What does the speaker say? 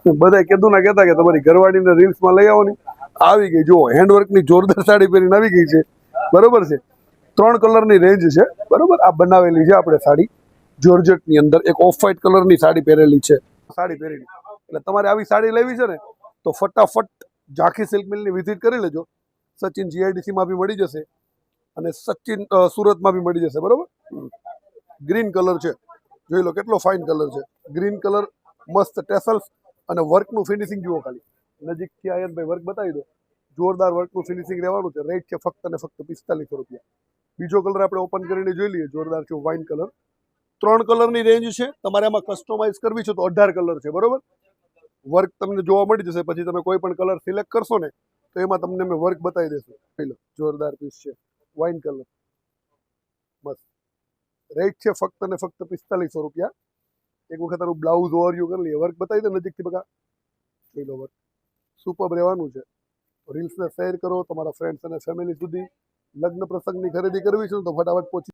બધા કીધું ના કહેતા કે તમારી ઘરવાળીને રીલ્સમાં લઈ આવો ને આવી ગઈ જો હેન્ડવર્કની જોરદાર સાડી પહેરીને આવી ગઈ છે બરોબર છે 3 કલરની રેન્જ છે બરોબર આ બનાવેલી છે આપણે સાડી જોર્જેટની અંદર એક ઓફ વ્હાઇટ કલરની સાડી પહેરેલી છે સાડી પહેરેલી એટલે તમારે આવી સાડી લેવી છે ને તો ફટાફટ ઝાંખી સિલ્ક મિલની વિઝિટ કરી લેજો સચિન જીઆઈડીસીમાં બી મળી જશે અને સચિન સુરતમાં બી મળી જશે બરોબર ગ્રીન કલર છે જોઈ લો કેટલો ફાઇન કલર છે ગ્રીન કલર મસ્ત ટેસલ્સ અને વર્કનું ફિનિશિંગ જુઓ ખાલી નજીકથી આયનભાઈ વર્ક બતાવી દો જોરદાર વર્કનું ફિનિશિંગ રહેવાનું છે રેટ છે ફક્ત ને ફક્ત 4500 રૂપિયા બીજો કલર આપણે ઓપન કરીને જોઈ લઈએ જોરદાર છે વાઇન કલર 3 કલરની રેન્જ છે તમારે આમાં કસ્ટમાઇઝ કરવી છે તો 18 કલર છે બરોબર વર્ક તમને જોવા મળી જશે પછી તમે કોઈ પણ કલર સિલેક્ટ કરશો ને તો એમાં તમને અમે વર્ક બતાવી દઈશું જોઈ લો જોરદાર પીસ છે વાઇન કલર મસ્ત રેટ છે ફક્ત ને ફક્ત 4500 રૂપિયા એક વખત તારું બ્લાઉઝ ઓવરવ્યુ કરી લઈએ વર્ક બતાવી દે નજીકથી બકા જોઈ લો વર્ક સુપર રહેવાનું છે રીલ્સને શેર કરો તમારા ફ્રેન્ડ્સ અને ફેમિલી સુધી લગ્ન પ્રસંગની ખરીદી કરવી છે તો ફટાફટ પહોંચી